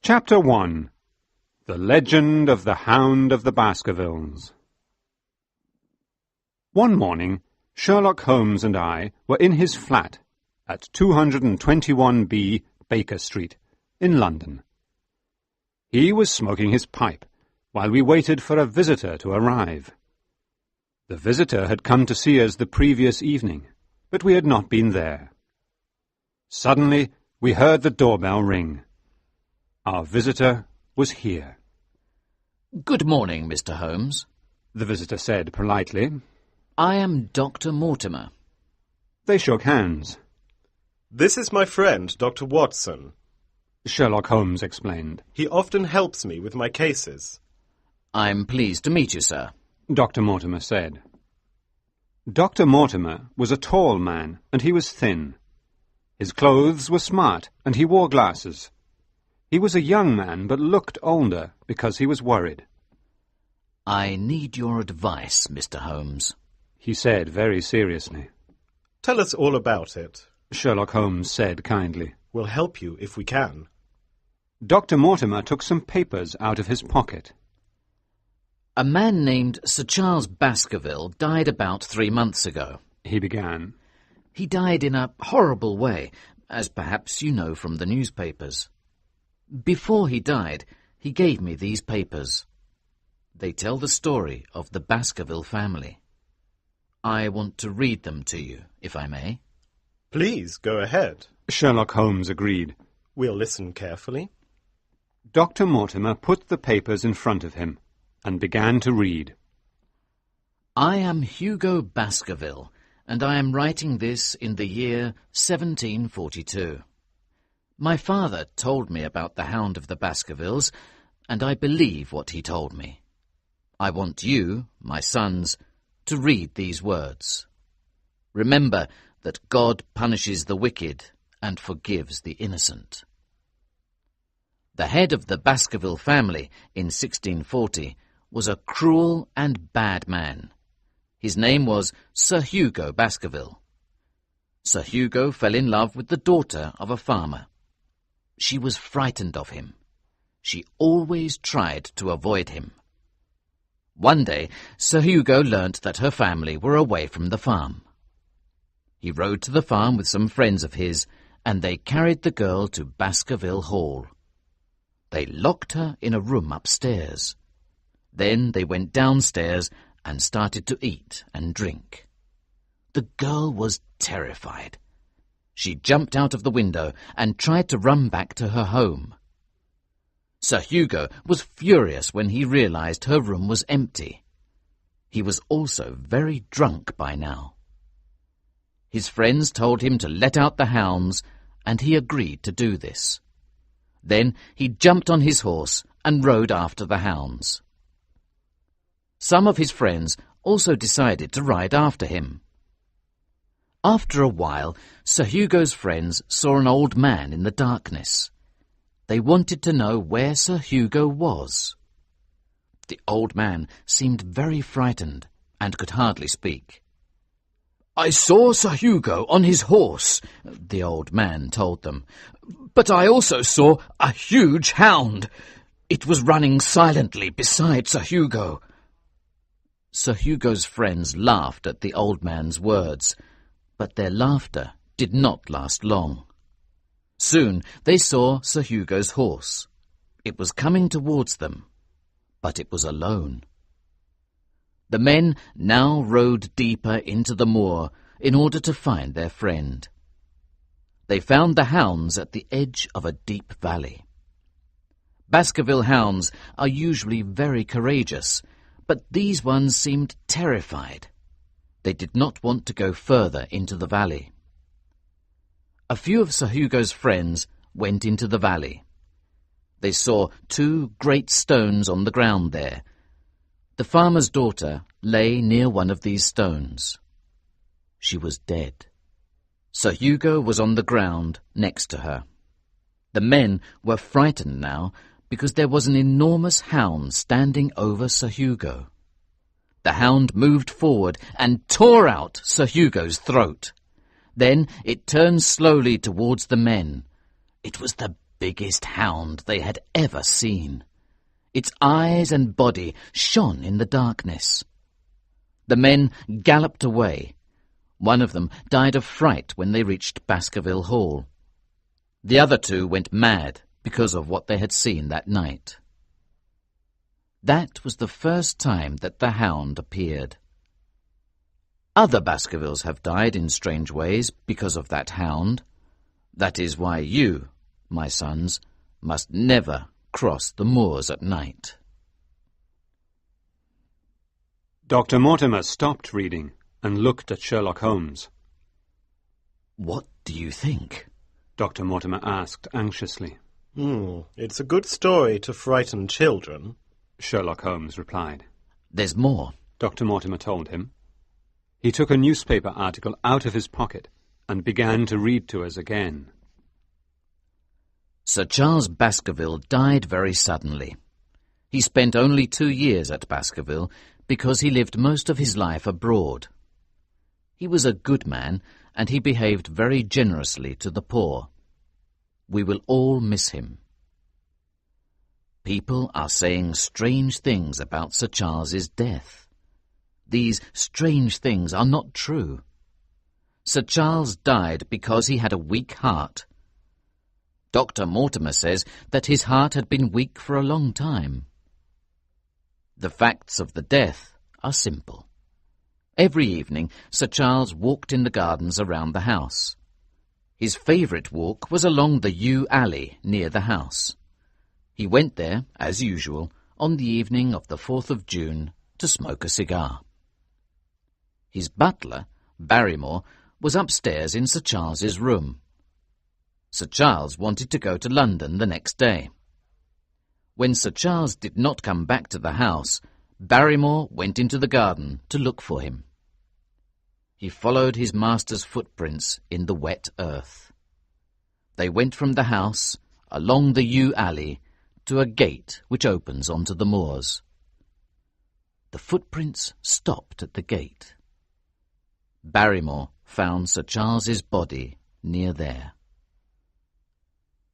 Chapter 1. The Legend of the Hound of the Bashkervilles. One morning, Sherlock Holmes and I were in his flat at 221B Baker Street, in London. He was smoking his pipe while we waited for a visitor to arrive. The visitor had come to see us the previous evening, but we had not been there. Suddenly, we heard the doorbell ring. Our visitor was here. "Good morning, Mr. Holmes," the visitor said politely. "I am Dr. Mortimer." They shook hands. "This is my friend, Dr. Watson," Sherlock Holmes explained. "He often helps me with my cases." "I'm pleased to meet you, sir," Dr. Mortimer said. Dr. Mortimer was a tall man, and he was thin. His clothes were smart, and he wore glasses. He was a young man, but looked older because he was worried. "I need your advice, Mr. Holmes," he said very seriously. "Tell us all about it," Sherlock Holmes said kindly. "We'll help you if we can." Dr. Mortimer took some papers out of his pocket. "A man named Sir Charles Baskerville died about 3 months ago," he began. "He died in a horrible way, as perhaps you know from the newspapers. Before he died, he gave me these papers. They tell the story of the Baskerville family. I want to read them to you, if I may." "Please, go ahead." Sherlock Holmes agreed. "We'll listen carefully." Dr. Mortimer put the papers in front of him and began to read. "I am Hugo Baskerville, and I am writing this in the year 1742. My father told me about the Hound of the Baskervilles, and I believe what he told me. I want you, my sons, to read these words. Remember that God punishes the wicked and forgives the innocent." The head of the Baskerville family in 1640 was a cruel and bad man. His name was Sir Hugo Baskerville. Sir Hugo fell in love with the daughter of a farmer. She was frightened of him. She always tried to avoid him. One day, Sir Hugo learnt that her family were away from the farm. He rode to the farm with some friends of his, and they carried the girl to Baskerville Hall. They locked her in a room upstairs. Then they went downstairs and started to eat and drink. The girl was terrified. She jumped out of the window and tried to run back to her home. Sir Hugo was furious when he realized her room was empty. He was also very drunk by now. His friends told him to let out the hounds, and he agreed to do this. Then he jumped on his horse and rode after the hounds. Some of his friends also decided to ride after him. After a while, Sir Hugo's friends saw an old man in the darkness. They wanted to know where Sir Hugo was. The old man seemed very frightened and could hardly speak. "I saw Sir Hugo on his horse," the old man told them, "but I also saw a huge hound. It was running silently beside Sir Hugo." Sir Hugo's friends laughed at the old man's words, but their laughter did not last long. Soon they saw Sir Hugo's horse. It was coming towards them, but it was alone. The men now rode deeper into the moor in order to find their friend. They found the hounds at the edge of a deep valley. Baskerville hounds are usually very courageous, but these ones seemed terrified. They did not want to go further into the valley. A few of Sir Hugo's friends went into the valley. They saw 2 great stones on the ground there. The farmer's daughter lay near one of these stones. She was dead. Sir Hugo was on the ground next to her. The men were frightened now because there was an enormous hound standing over Sir Hugo. The hound moved forward and tore out Sir Hugo's throat. Then it turned slowly towards the men. It was the biggest hound they had ever seen. Its eyes and body shone in the darkness. The men galloped away. One of them died of fright when they reached Baskerville Hall. The other two went mad because of what they had seen that night. That was the first time that the hound appeared. Other Baskervilles have died in strange ways because of that hound. That is why you, my sons, must never cross the moors at night. Dr. Mortimer stopped reading and looked at Sherlock Holmes. What do you think? Dr. Mortimer asked anxiously. It's a good story to frighten children, Sherlock Holmes replied. There's more, Dr. Mortimer told him. He took a newspaper article out of his pocket and began to read to us again. Sir Charles Baskerville died very suddenly. He spent only 2 years at Baskerville because he lived most of his life abroad. He was a good man, and he behaved very generously to the poor. We will all miss him. People are saying strange things about Sir Charles's death. These strange things are not true. Sir Charles died because he had a weak heart. Dr. Mortimer says that his heart had been weak for a long time. The facts of the death are simple. Every evening, Sir Charles walked in the gardens around the house. His favourite walk was along the yew alley near the house. He went there, as usual, on the evening of the 4th of June to smoke a cigar. His butler, Barrymore, was upstairs in Sir Charles's room. Sir Charles wanted to go to London the next day. When Sir Charles did not come back to the house, Barrymore went into the garden to look for him. He followed his master's footprints in the wet earth. They went from the house, along the yew alley, to a gate which opens onto the moors. The footprints stopped at the gate. Barrymore found Sir Charles's body near there.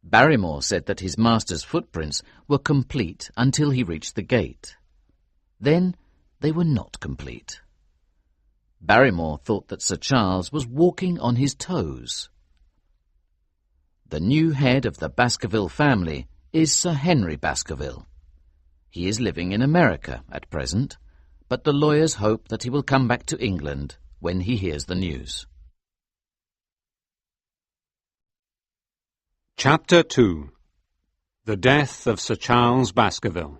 Barrymore said that his master's footprints were complete until he reached the gate. Then they were not complete. Barrymore thought that Sir Charles was walking on his toes. The new head of the Baskerville family is Sir Henry Baskerville. He is living in America at present, but the lawyers hope that he will come back to England when he hears the news. Chapter 2. The Death of Sir Charles Baskerville.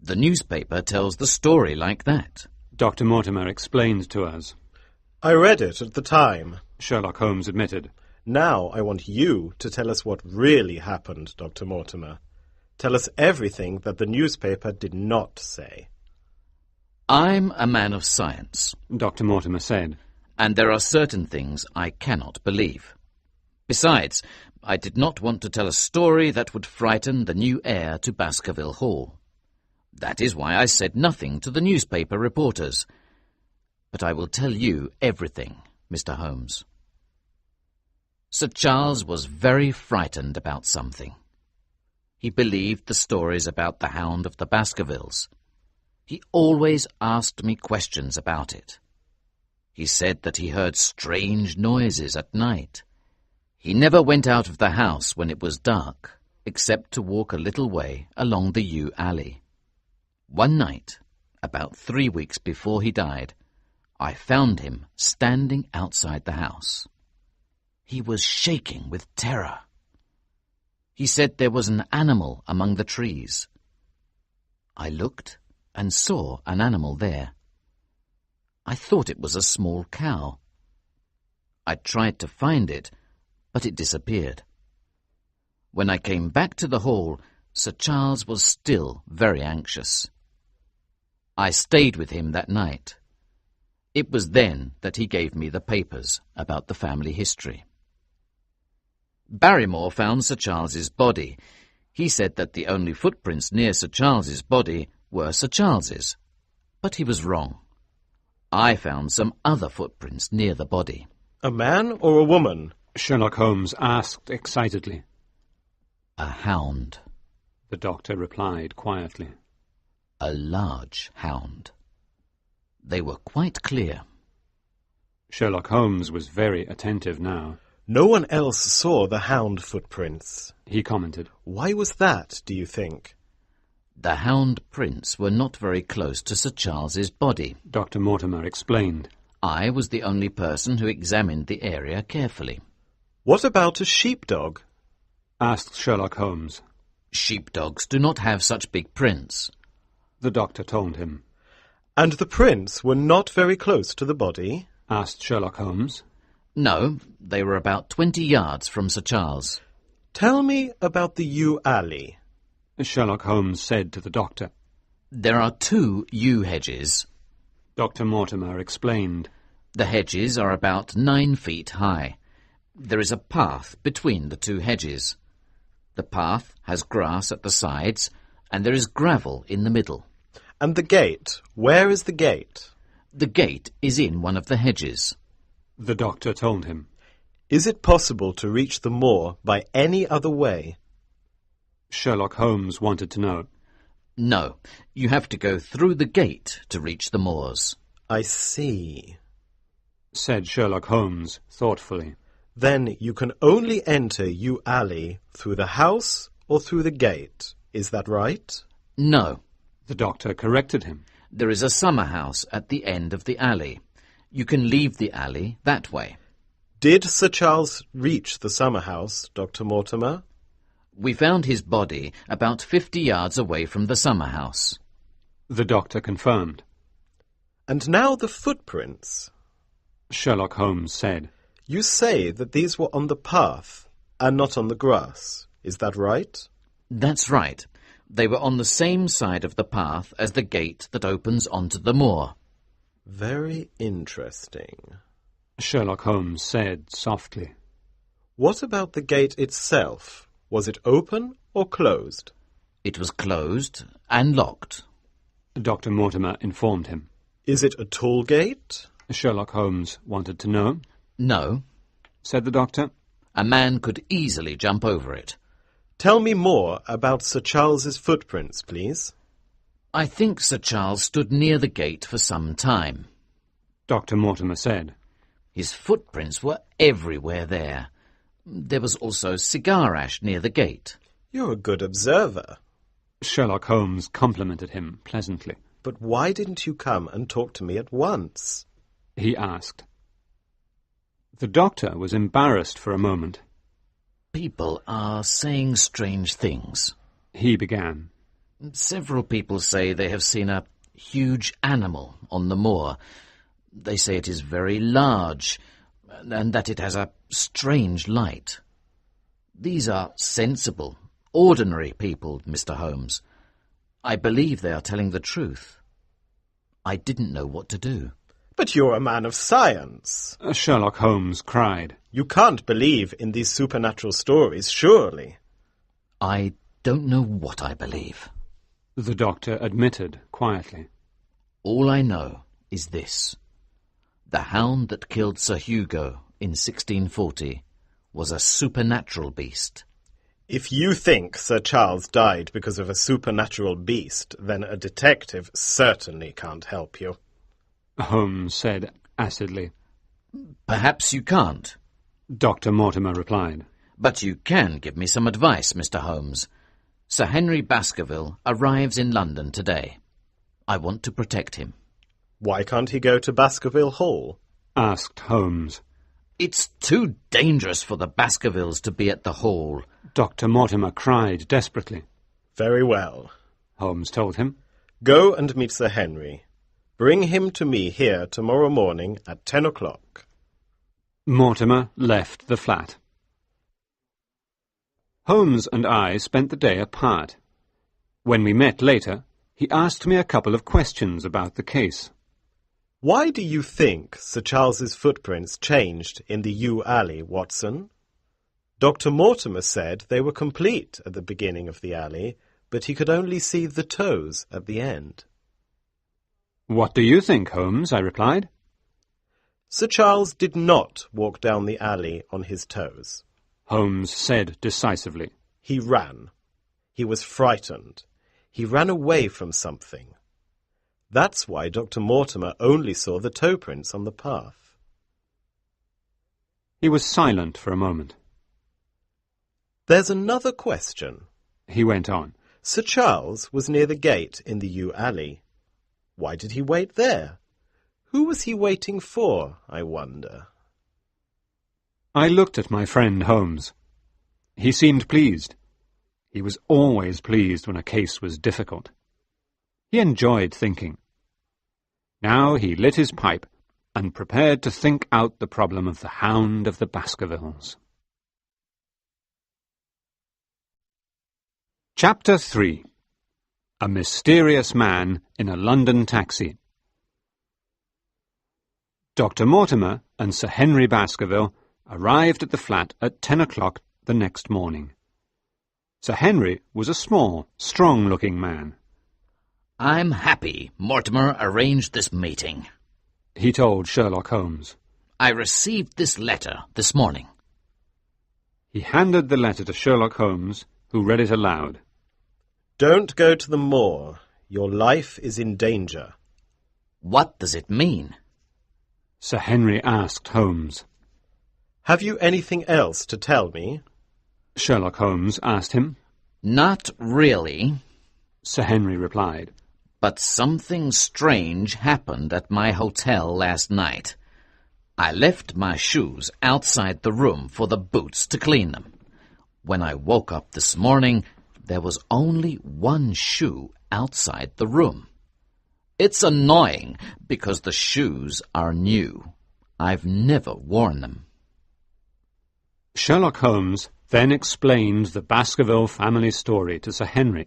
The newspaper tells the story like that, Dr. Mortimer explained to us. I read it at the time. Sherlock Holmes admitted. Now I want you to tell us what really happened, Dr. Mortimer. Tell us everything that the newspaper did not say. I'm a man of science, Dr. Mortimer said, and there are certain things I cannot believe. Besides, I did not want to tell a story that would frighten the new heir to Baskerville Hall. That is why I said nothing to the newspaper reporters. But I will tell you everything, Mr. Holmes. Sir Charles was very frightened about something. He believed the stories about the Hound of the Baskervilles. He always asked me questions about it. He said that he heard strange noises at night. He never went out of the house when it was dark, except to walk a little way along the yew alley. One night, about 3 weeks before he died, I found him standing outside the house. He was shaking with terror. He said there was an animal among the trees. I looked and saw an animal there. I thought it was a small cow. I tried to find it, but it disappeared. When I came back to the hall, Sir Charles was still very anxious. I stayed with him that night. It was then that he gave me the papers about the family history. Barrymore found Sir Charles's body. He said that the only footprints near Sir Charles's body were Sir Charles's, but he was wrong. I found some other footprints near the body. A man or a woman? Sherlock Holmes asked excitedly. A hound. The doctor replied quietly. A large hound. They were quite clear. Sherlock Holmes was very attentive now. No one else saw the hound footprints, He commented. Why was that, do you think? The hound prints were not very close to Sir Charles's body. Dr. Mortimer explained. I was the only person who examined the area carefully. What about a sheepdog? Asked Sherlock Holmes. Sheepdogs do not have such big prints. The doctor told him. And the prints were not very close to the body? Asked Sherlock Holmes. No, they were about 20 yards from Sir Charles. Tell me about the yew alley. Sherlock Holmes said to the doctor. There are 2 yew hedges. Dr. Mortimer explained. The hedges are about 9 feet high. There is a path between the 2 hedges. The path has grass at the sides, and there is gravel in the middle. And the gate? Where is the gate? The gate is in one of the hedges. The doctor told him. Is it possible to reach the moor by any other way? Sherlock Holmes wanted to know. No, you have to go through the gate to reach the moors. I see, Said Sherlock Holmes thoughtfully. Then you can only enter yew alley through the house or through the gate. Is that right? No, The doctor corrected him. there is a summer house at the end of the alley. You can leave the alley that way. Did Sir Charles reach the summer house, Dr. Mortimer? We found his body about 50 yards away from the summer house. The doctor confirmed. And now the footprints. Sherlock Holmes said. You say that these were on the path and not on the grass. Is that right? That's right. They were on the same side of the path as the gate that opens onto the moor. Very interesting. Sherlock Holmes said softly. What about the gate itself? Was it open or closed? It was closed and locked. Dr. Mortimer informed him. Is it a tall gate? Sherlock Holmes wanted to know. No, Said the doctor. a man could easily jump over it. Tell me more about Sir Charles's footprints, please. I think Sir Charles stood near the gate for some time. Dr. Mortimer said. His footprints were everywhere there. There was also cigar ash near the gate. You're a good observer. Sherlock Holmes complimented him pleasantly. But why didn't you come and talk to me at once? He asked. The doctor was embarrassed for a moment. People are saying strange things. He began. Several people say they have seen a huge animal on the moor. They say it is very large, and that it has a strange light. These are sensible, ordinary people, Mr. Holmes. I believe they are telling the truth. I didn't know what to do. But you're a man of science. Sherlock Holmes cried. You can't believe in these supernatural stories, surely. I don't know what I believe. The doctor admitted quietly. All I know is this. The hound that killed Sir Hugo in 1640 was a supernatural beast. If you think Sir Charles died because of a supernatural beast, then a detective certainly can't help you. Holmes said acidly. Perhaps you can't. Dr. Mortimer replied. But you can give me some advice, Mr. Holmes. Sir Henry Baskerville arrives in London today. I want to protect him. Why can't he go to Baskerville Hall? Asked Holmes. It's too dangerous for the Baskervilles to be at the Hall. Dr. Mortimer cried desperately. Very well. Holmes told him. Go and meet Sir Henry. Bring him to me here tomorrow morning at 10 o'clock. Mortimer left the flat. Holmes and I spent the day apart. When we met later, he asked me a couple of questions about the case. Why do you think Sir Charles's footprints changed in the yew alley, Watson? Dr. Mortimer said they were complete at the beginning of the alley, but he could only see the toes at the end. What do you think, Holmes? I replied. Sir Charles did not walk down the alley on his toes. Holmes said decisively. He ran. He was frightened. He ran away from something. That's why Dr. Mortimer only saw the toe prints on the path. He was silent for a moment. There's another question, he went on. Sir Charles was near the gate in the yew alley. Why did he wait there? Who was he waiting for, I wonder? I looked at my friend Holmes. He seemed pleased. He was always pleased when a case was difficult. He enjoyed thinking. Now he lit his pipe and prepared to think out the problem of the Hound of the Bashkervilles. Chapter 3. A Mysterious Man in a London Taxi. Dr. Mortimer and Sir Henry Baskerville arrived at the flat at 10 o'clock the next morning. Sir Henry was a small, strong-looking man. I'm happy Mortimer arranged this meeting, he told Sherlock Holmes. I received this letter this morning. He handed the letter to Sherlock Holmes, who read it aloud. Don't go to the moor. Your life is in danger. What does it mean? Sir Henry asked Holmes. Have you anything else to tell me? Sherlock Holmes asked him. Not really, Sir Henry replied. But something strange happened at my hotel last night. I left my shoes outside the room for the boots to clean them. When I woke up this morning, there was only one shoe outside the room. It's annoying because the shoes are new. I've never worn them. Sherlock Holmes then explained the Baskerville family story to Sir Henry.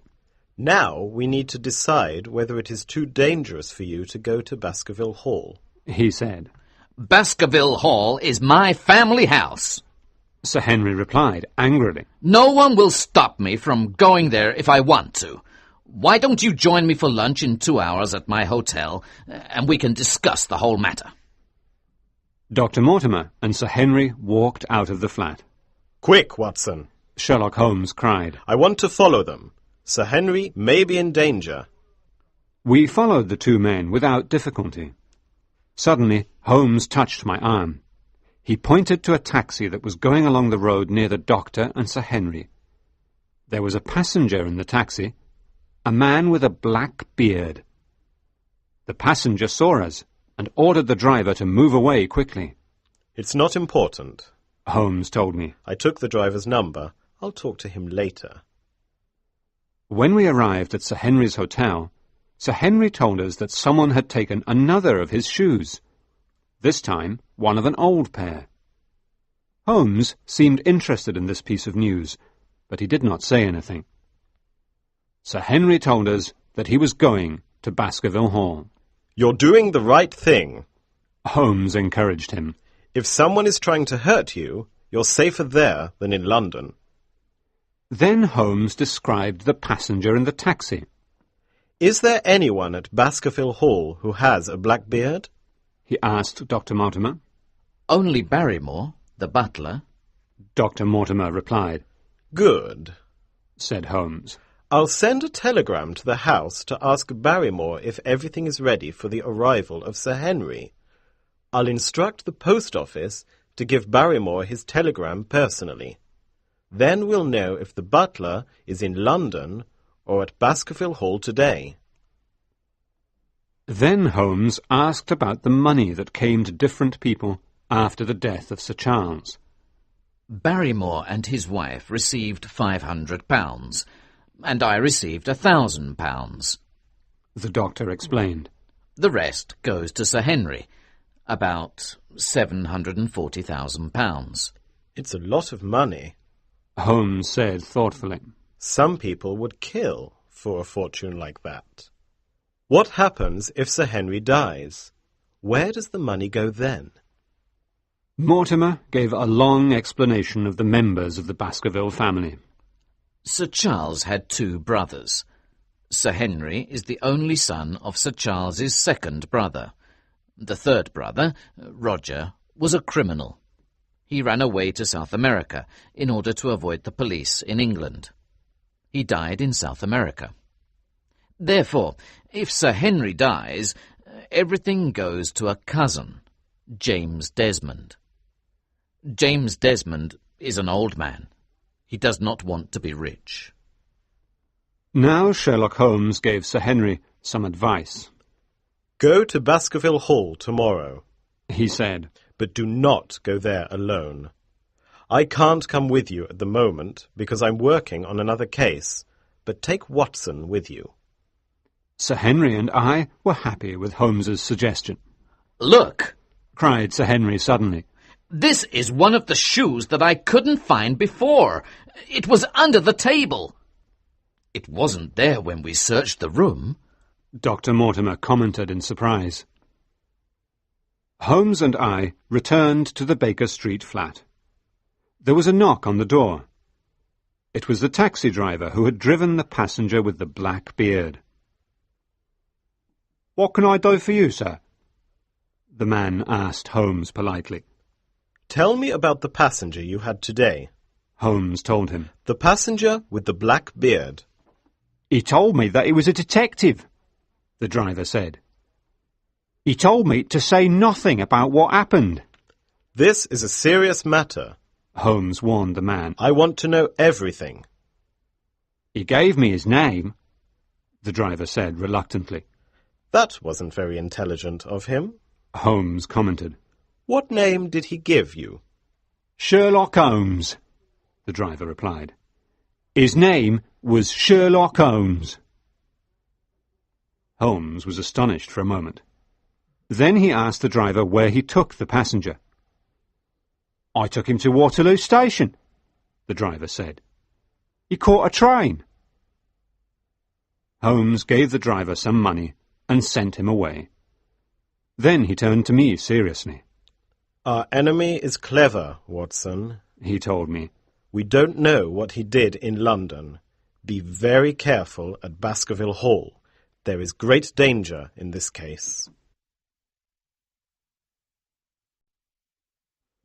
Now we need to decide whether it is too dangerous for you to go to Baskerville Hall, he said. Baskerville Hall is my family house, Sir Henry replied angrily. No one will stop me from going there if I want to. Why don't you join me for lunch in 2 hours at my hotel, and we can discuss the whole matter? Dr. Mortimer and Sir Henry walked out of the flat. Quick, Watson, Sherlock Holmes cried. I want to follow them. Sir Henry may be in danger. We followed the two men without difficulty. Suddenly, Holmes touched my arm. He pointed to a taxi that was going along the road near the doctor and Sir Henry. There was a passenger in the taxi, a man with a black beard. The passenger saw us and ordered the driver to move away quickly. It's not important, Holmes told me. I took the driver's number. I'll talk to him later. When we arrived at Sir Henry's hotel, Sir Henry told us that someone had taken another of his shoes, this time one of an old pair. Holmes seemed interested in this piece of news, but he did not say anything. Sir Henry told us that he was going to Baskerville Hall. You're doing the right thing, Holmes encouraged him. If someone is trying to hurt you, you're safer there than in London. Then Holmes described the passenger in the taxi. Is there anyone at Baskerville Hall who has a black beard? He asked Dr. Mortimer. Only Barrymore, the butler. Dr. Mortimer replied. Good, said Holmes. I'll send a telegram to the house to ask Barrymore if everything is ready for the arrival of Sir Henry. I'll instruct the post office to give Barrymore his telegram personally. Then we'll know if the butler is in London or at Baskerville Hall today. Then Holmes asked about the money that came to different people after the death of Sir Charles. Barrymore and his wife received £500, and I received £1,000. The doctor explained. The rest goes to Sir Henry, about £740,000. It's a lot of money, Holmes said thoughtfully. Some people would kill for a fortune like that. What happens if Sir Henry dies? Where does the money go then? Mortimer gave a long explanation of the members of the Baskerville family. Sir Charles had 2 brothers. Sir Henry is the only son of Sir Charles's second brother. The third brother, Roger, was a criminal. He ran away to South America in order to avoid the police in England. He died in South America. Therefore, if Sir Henry dies, everything goes to a cousin, James Desmond. James Desmond is an old man. He does not want to be rich. Now Sherlock Holmes gave Sir Henry some advice. Go to Baskerville Hall tomorrow, He said. but do not go there alone. I can't come with you at the moment because I'm working on another case, but take Watson with you. Sir Henry and I were happy with Holmes's suggestion. Look! Cried Sir Henry suddenly. This is one of the shoes that I couldn't find before. It was under the table. It wasn't there when we searched the room. Dr. Mortimer commented in surprise. Holmes and I returned to the Baker Street flat. There was a knock on the door. It was the taxi driver who had driven the passenger with the black beard. "What can I do for you, sir?" the man asked Holmes politely. Tell me about the passenger you had today. Holmes told him. The passenger with the black beard. "He told me that he was a detective," the driver said. "He told me to say nothing about what happened." This is a serious matter. Holmes warned the man. I want to know everything. "He gave me his name," the driver said reluctantly. That wasn't very intelligent of him. Holmes commented. What name did he give you? "Sherlock Holmes," the driver replied. "His name was Sherlock Holmes." Holmes was astonished for a moment. Then he asked the driver where he took the passenger. "I took him to Waterloo Station," the driver said. "He caught a train." Holmes gave the driver some money and sent him away. Then he turned to me seriously. Our enemy is clever, Watson, he told me. We don't know what he did in London. Be very careful at Baskerville Hall. There is great danger in this case.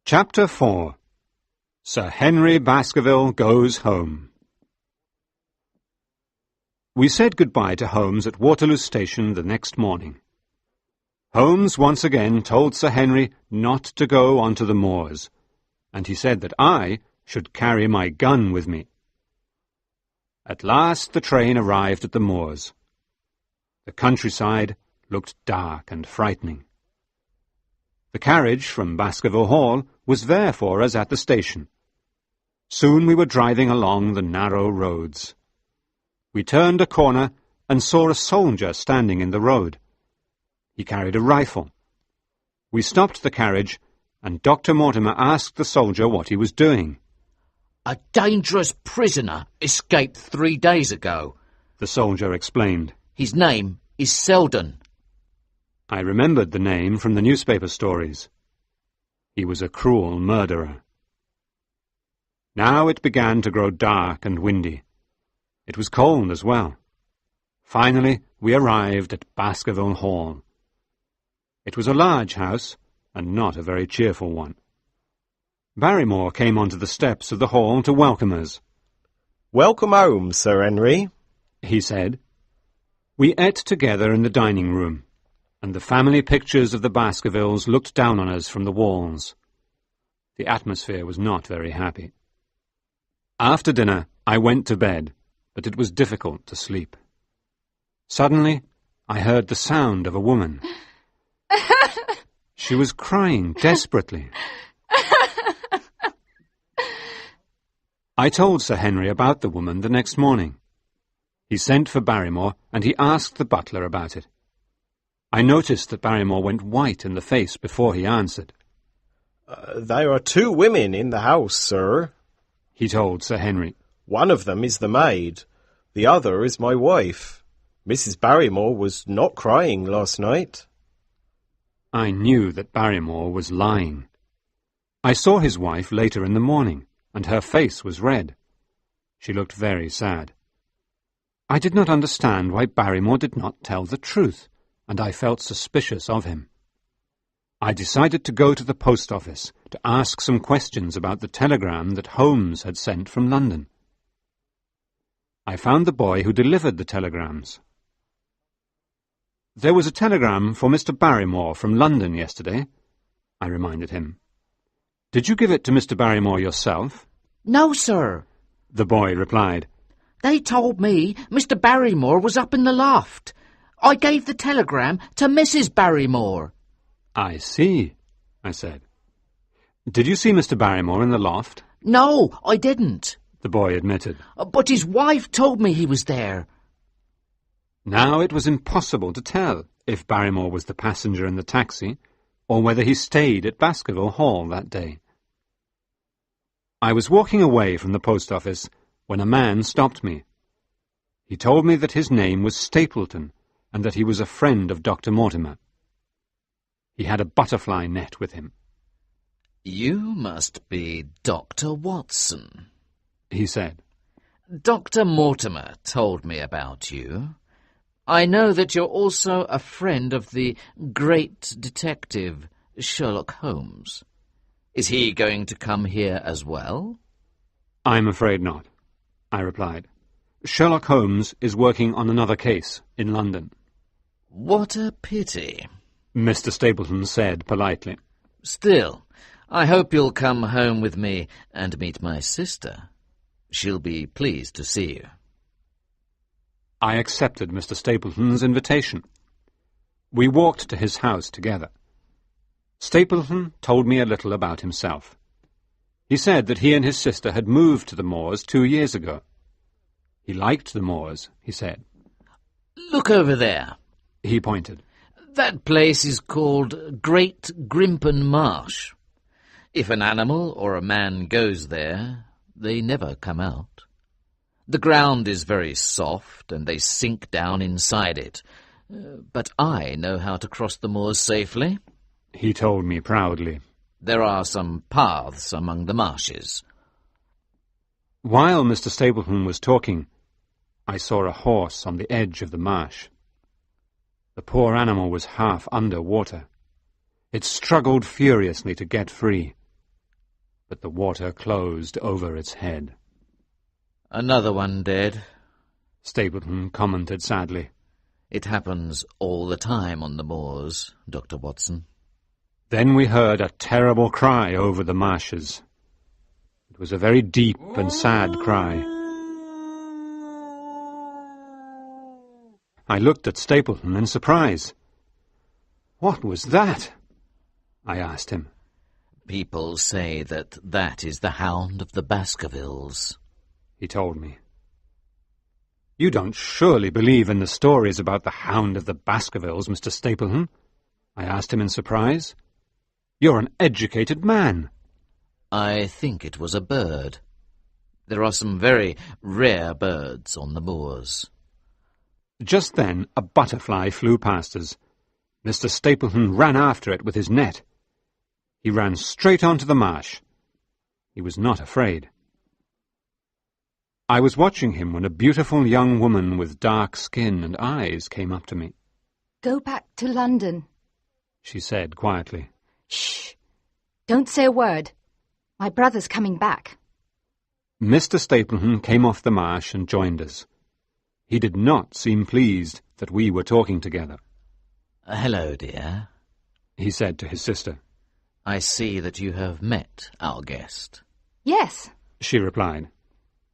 Chapter 4. Sir Henry Baskerville Goes Home. We said goodbye to Holmes at Waterloo Station the next morning. Holmes once again told Sir Henry not to go onto the moors, and he said that I should carry my gun with me. At last the train arrived at the moors. The countryside looked dark and frightening. The carriage from Baskerville Hall was there for us at the station. Soon we were driving along the narrow roads. We turned a corner and saw a soldier standing in the road. He carried a rifle. We stopped the carriage, and Dr. Mortimer asked the soldier what he was doing. A dangerous prisoner escaped 3 days ago, the soldier explained. His name is Selden. I remembered the name from the newspaper stories. He was a cruel murderer. Now it began to grow dark and windy. It was cold as well. Finally, we arrived at Baskerville Hall. It was a large house, and not a very cheerful one. Barrymore came onto the steps of the hall to welcome us. Welcome home, Sir Henry, he said. We ate together in the dining room, and the family pictures of the Baskervilles looked down on us from the walls. The atmosphere was not very happy. After dinner, I went to bed, but it was difficult to sleep. Suddenly, I heard the sound of a woman. She was crying desperately. I told Sir Henry about the woman the next morning. He sent for Barrymore, and he asked the butler about it. I noticed that Barrymore went white in the face before he answered. There are 2 women in the house, sir, he told Sir Henry. One of them is the maid. The other is my wife. Mrs. Barrymore was not crying last night. I knew that Barrymore was lying. I saw his wife later in the morning, and her face was red. She looked very sad. I did not understand why Barrymore did not tell the truth, and I felt suspicious of him. I decided to go to the post office to ask some questions about the telegram that Holmes had sent from London. I found the boy who delivered the telegrams. "There was a telegram for Mr. Barrymore from London yesterday," I reminded him. "Did you give it to Mr. Barrymore yourself?" "No, sir," the boy replied. "they told me Mr. Barrymore was up in the loft. I gave the telegram to Mrs. Barrymore." "I see," I said. "Did you see Mr. Barrymore in the loft?" "No, I didn't," the boy admitted. "but his wife told me he was there." Now it was impossible to tell if Barrymore was the passenger in the taxi or whether he stayed at Baskerville Hall that day. I was walking away from the post office when a man stopped me. He told me that his name was Stapleton and that he was a friend of Dr. Mortimer. He had a butterfly net with him. "You must be Dr. Watson," he said. "Dr. Mortimer told me about you. I know that you're also a friend of the great detective Sherlock Holmes. Is he going to come here as well?" "I'm afraid not," I replied. "Sherlock Holmes is working on another case in London." "What a pity," Mr. Stapleton said politely. "Still, I hope you'll come home with me and meet my sister. She'll be pleased to see you." I accepted Mr. Stapleton's invitation. We walked to his house together. Stapleton told me a little about himself. He said that he and his sister had moved to the moors 2 years ago. He liked the moors, he said. "Look over there," he pointed. "That place is called Great Grimpen Marsh. If an animal or a man goes there, they never come out. The ground is very soft, and they sink down inside it. But I know how to cross the moors safely," he told me proudly. "There are some paths among the marshes." While Mr. Stapleton was talking, I saw a horse on the edge of the marsh. The poor animal was half under water. It struggled furiously to get free, but the water closed over its head. "Another one dead," Stapleton commented sadly. "It happens all the time on the moors, Dr. Watson." Then we heard a terrible cry over the marshes. It was a very deep and sad cry. I looked at Stapleton in surprise. "What was that?" I asked him. "People say that is the Hound of the Bashkervilles," he told me. "You don't surely believe in the stories about the Hound of the Bashkervilles, Mr. Stapleton?" I asked him in surprise. "You're an educated man." "I think it was a bird. There are some very rare birds on the moors." Just then a butterfly flew past us. Mr. Stapleton ran after it with his net. He ran straight onto the marsh. He was not afraid. I was watching him when a beautiful young woman with dark skin and eyes came up to me. "Go back to London," she said quietly. "Shh! Don't say a word. My brother's coming back." Mr. Stapleton came off the marsh and joined us. He did not seem pleased that we were talking together. "Hello, dear," he said to his sister. "I see that you have met our guest." "Yes," she replied.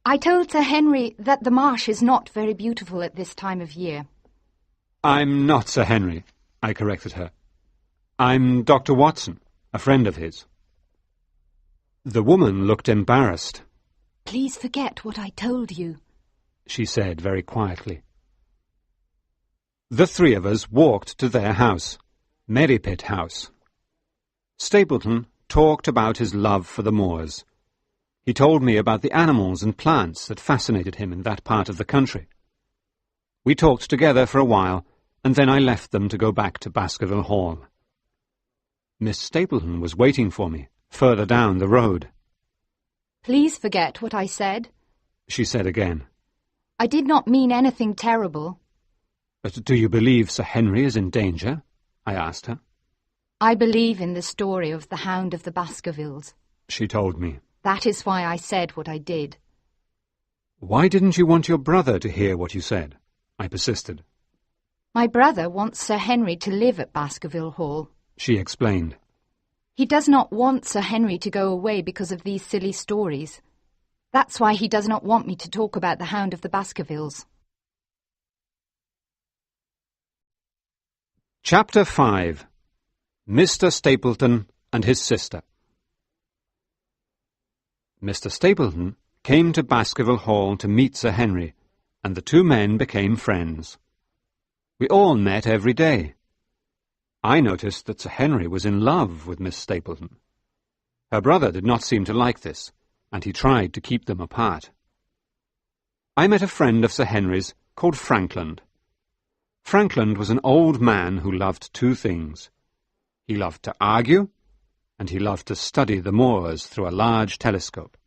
"I told Sir Henry that the marsh is not very beautiful at this time of year." "I'm not Sir Henry," I corrected her. "I'm Dr. Watson, a friend of his." The woman looked embarrassed. "Please forget what I told you," she said very quietly. The three of us walked to their house, Merripit House. Stapleton talked about his love for the moors. He told me about the animals and plants that fascinated him in that part of the country. We talked together for a while, and then I left them to go back to Baskerville Hall. Miss Stapleton was waiting for me, further down the road. "Please forget what I said," she said again. "I did not mean anything terrible." "But do you believe Sir Henry is in danger?" I asked her. I believe in the story of the Hound of the Bashkervilles. She told me. That is why I said what I did. Why didn't you want your brother to hear what you said? I persisted. My brother wants Sir Henry to live at Baskerville Hall. She explained. He does not want Sir Henry to go away because of these silly stories. That's why he does not want me to talk about the Hound of the Baskervilles. Chapter 5. Mr. Stapleton and his sister. Mr. Stapleton came to Baskerville Hall to meet Sir Henry, and the two men became friends. We all met every day. I noticed that Sir Henry was in love with Miss Stapleton. Her brother did not seem to like this, and he tried to keep them apart. I met a friend of Sir Henry's called Frankland. Frankland was an old man who loved two things. He loved to argue, and he loved to study the moors through a large telescope.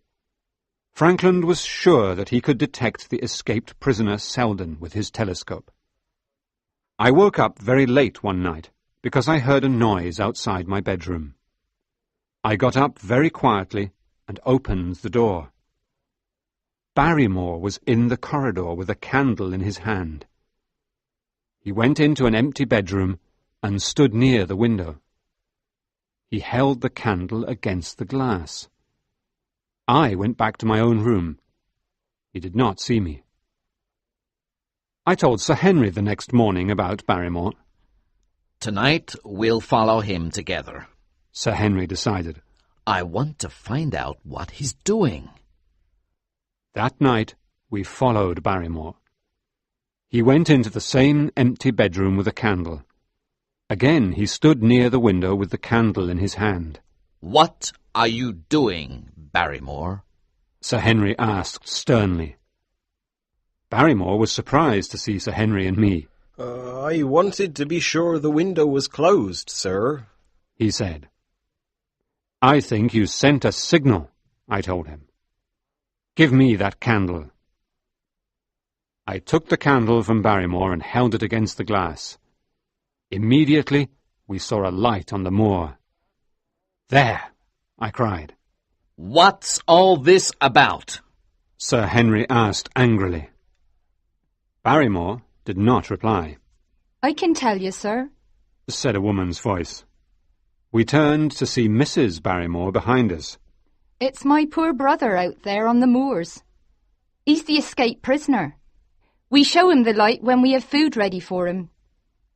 Frankland was sure that he could detect the escaped prisoner Selden with his telescope. I woke up very late one night because I heard a noise outside my bedroom. I got up very quietly and opened the door. Barrymore was in the corridor with a candle in his hand. He went into an empty bedroom and stood near the window. He held the candle against the glass. I went back to my own room. He did not see me. I told Sir Henry the next morning about Barrymore. Tonight we'll follow him together. Sir Henry decided. I want to find out what he's doing. That night we followed Barrymore. He went into the same empty bedroom with a candle. Again he stood near the window with the candle in his hand. What are you doing, Barrymore? Sir Henry asked sternly. Barrymore was surprised to see Sir Henry and me. I wanted to be sure the window was closed, sir, he said. I think you sent a signal, I told him. Give me that candle. I took the candle from Barrymore and held it against the glass. Immediately we saw a light on the moor. There, I cried. What's all this about? Sir Henry asked angrily. Barrymore did not reply. I can tell you, sir, said a woman's voice. We turned to see Mrs. Barrymore behind us. It's my poor brother out there on the moors. He's the escaped prisoner. We show him the light when we have food ready for him.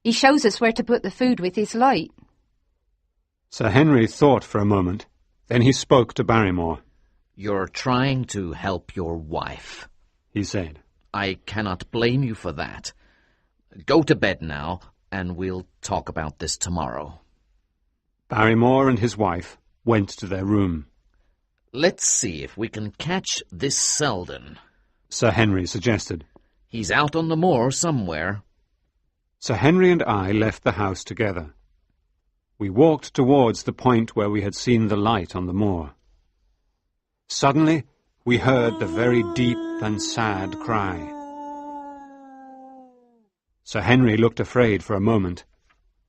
He shows us where to put the food with his light. Sir Henry thought for a moment. Then he spoke to Barrymore. You're trying to help your wife, he said. I cannot blame you for that. Go to bed now, and we'll talk about this tomorrow. Barrymore and his wife went to their room. Let's see if we can catch this Selden, Sir Henry suggested. He's out on the moor somewhere. Sir Henry and I left the house together. We walked towards the point where we had seen the light on the moor. Suddenly, we heard the very deep and sad cry. Sir Henry looked afraid for a moment,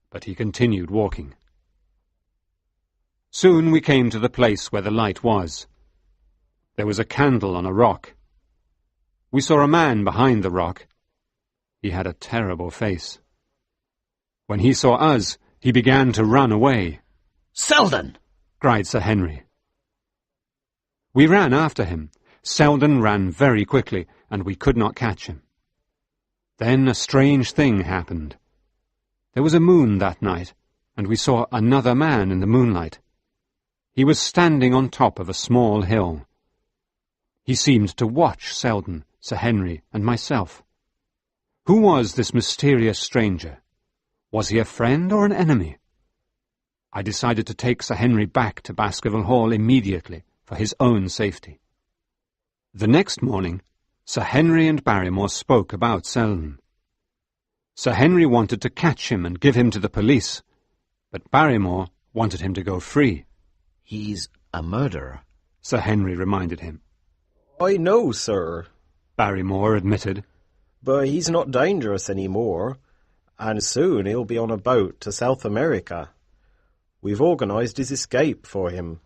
but he continued walking. Soon we came to the place where the light was. There was a candle on a rock. We saw a man behind the rock. He had a terrible face. When he saw us, he began to run away. Selden! Cried Sir Henry. We ran after him. Selden ran very quickly, and we could not catch him. Then a strange thing happened. There was a moon that night, and we saw another man in the moonlight. He was standing on top of a small hill. He seemed to watch Selden, Sir Henry, and myself. Who was this mysterious stranger? Was he a friend or an enemy? I decided to take Sir Henry back to Baskerville Hall immediately for his own safety. The next morning, Sir Henry and Barrymore spoke about Selden. Sir Henry wanted to catch him and give him to the police, but Barrymore wanted him to go free. He's a murderer, Sir Henry reminded him. I know, sir, Barrymore admitted. but he's not dangerous any more, and soon he'll be on a boat to South America. We've organised his escape for him.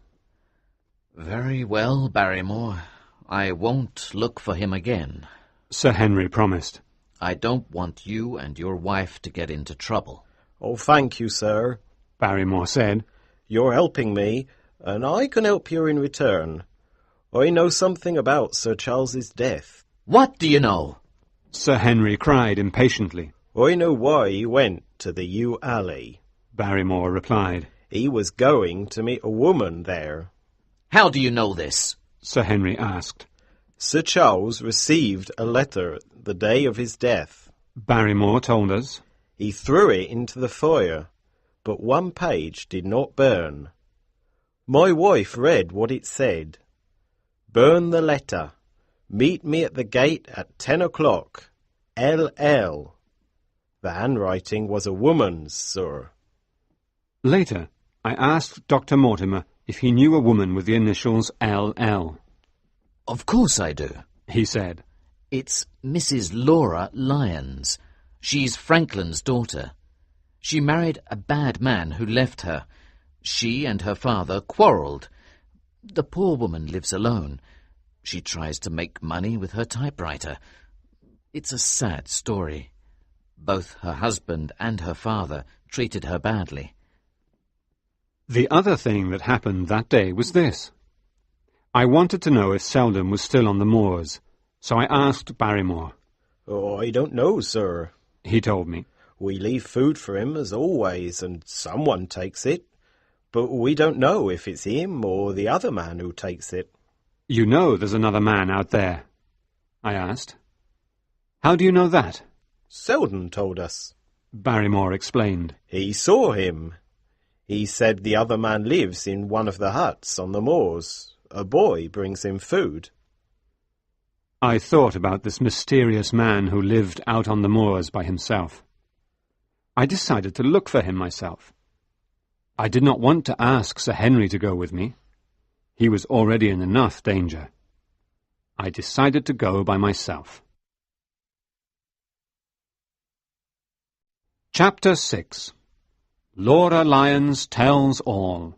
Very well, Barrymore. I won't look for him again. Sir Henry promised. I don't want you and your wife to get into trouble. Oh, thank you, sir. Barrymore said. You're helping me, and I can help you in return. I know something about Sir Charles's death. What do you know? Sir Henry cried impatiently. I know why he went to the Yew Alley. Barrymore replied. He was going to meet a woman there. How do you know this? Sir Henry asked. Sir Charles received a letter the day of his death. Barrymore told us. He threw it into the fire, but one page did not burn. My wife read what it said. Burn the letter. Meet me at the gate at 10 o'clock. L.L. The handwriting was a woman's, sir. Later, I asked Dr. Mortimer if he knew a woman with the initials L.L. Of course I do, he said. It's Mrs. Laura Lyons. She's Franklin's daughter. She married a bad man who left her. She and her father quarrelled. The poor woman lives alone. She tries to make money with her typewriter. It's a sad story. Both her husband and her father treated her badly. The other thing that happened that day was this. I wanted to know if Selden was still on the moors, so I asked Barrymore. Oh, I don't know, sir. He told me. We leave food for him as always, and someone takes it. But we don't know if it's him or the other man who takes it. You know there's another man out there? I asked. How do you know that? Selden told us. Barrymore explained. He saw him. He said the other man lives in one of the huts on the moors. A boy brings him food. I thought about this mysterious man who lived out on the moors by himself. I decided to look for him myself. I did not want to ask Sir Henry to go with me. He was already in enough danger. I decided to go by myself. Chapter 6. Laura Lyons Tells All.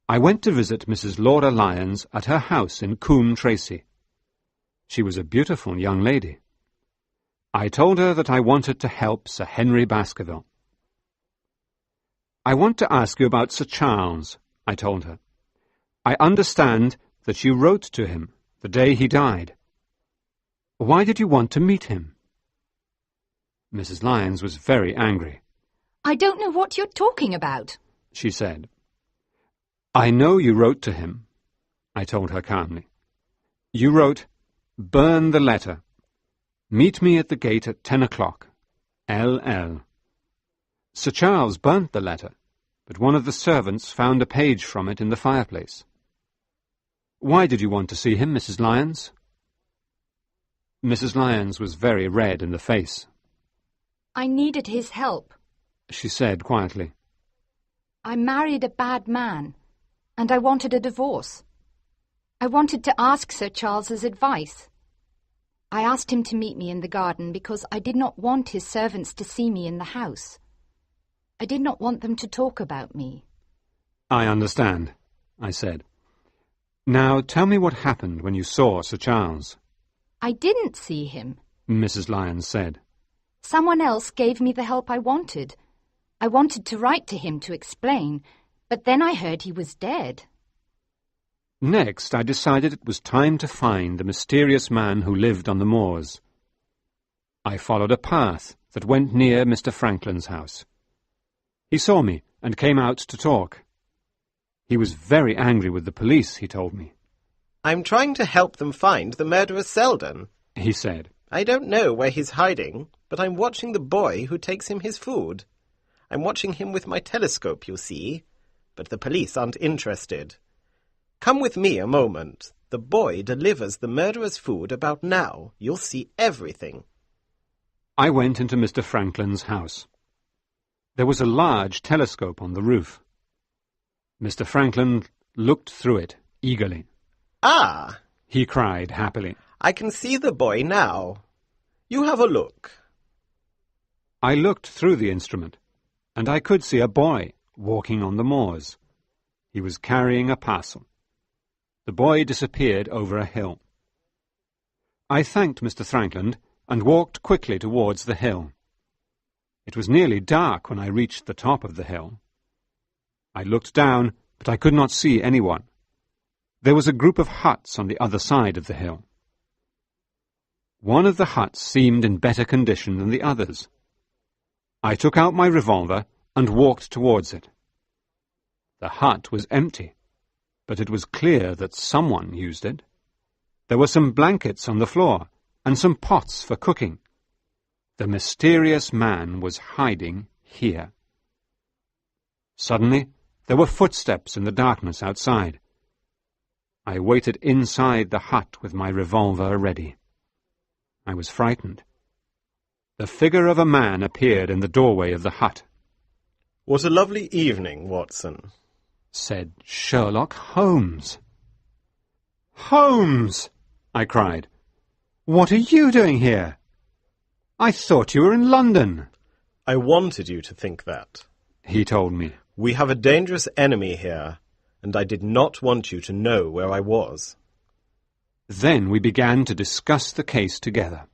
I went to visit Mrs. Laura Lyons at her house in Coombe Tracy. She was a beautiful young lady. I told her that I wanted to help Sir Henry Baskerville. I want to ask you about Sir Charles, I told her. I understand that you wrote to him the day he died. Why did you want to meet him? Mrs. Lyons was very angry. I don't know what you're talking about, she said. I know you wrote to him, I told her calmly. You wrote, burn the letter. Meet me at the gate at 10 o'clock. L.L. Sir Charles burnt the letter, but one of the servants found a page from it in the fireplace. Why did you want to see him, Mrs. Lyons? Mrs. Lyons was very red in the face. I needed his help, she said quietly. I married a bad man, and I wanted a divorce. I wanted to ask Sir Charles's advice. I asked him to meet me in the garden because I did not want his servants to see me in the house. I did not want them to talk about me. I understand, I said. Now tell me what happened when you saw Sir Charles. I didn't see him, Mrs. Lyons said. Someone else gave me the help I wanted. I wanted to write to him to explain, but then I heard he was dead. Next, I decided it was time to find the mysterious man who lived on the moors. I followed a path that went near Mr. Franklin's house. He saw me and came out to talk. He was very angry with the police, he told me. I'm trying to help them find the murderer Selden, he said. I don't know where he's hiding, but I'm watching the boy who takes him his food. I'm watching him with my telescope, you see, but the police aren't interested. Come with me a moment. The boy delivers the murderer's food about now. You'll see everything. I went into Mr. Franklin's house. There was a large telescope on the roof. Mr. Franklin looked through it eagerly. Ah! He cried happily. I can see the boy now. You have a look. I looked through the instrument. and I could see a boy walking on the moors. He was carrying a parcel. The boy disappeared over a hill. I thanked Mr. Frankland and walked quickly towards the hill. It was nearly dark when I reached the top of the hill. I looked down, but I could not see anyone. There was a group of huts on the other side of the hill. One of the huts seemed in better condition than the others. I took out my revolver and walked towards it. The hut was empty, but it was clear that someone used it. There were some blankets on the floor and some pots for cooking. The mysterious man was hiding here. Suddenly, there were footsteps in the darkness outside. I waited inside the hut with my revolver ready. I was frightened. The figure of a man appeared in the doorway of the hut. "What a lovely evening, Watson," said Sherlock Holmes. "Holmes!" I cried. "What are you doing here? I thought you were in London." "I wanted you to think that," he told me. "We have a dangerous enemy here, and I did not want you to know where I was." Then we began to discuss the case together.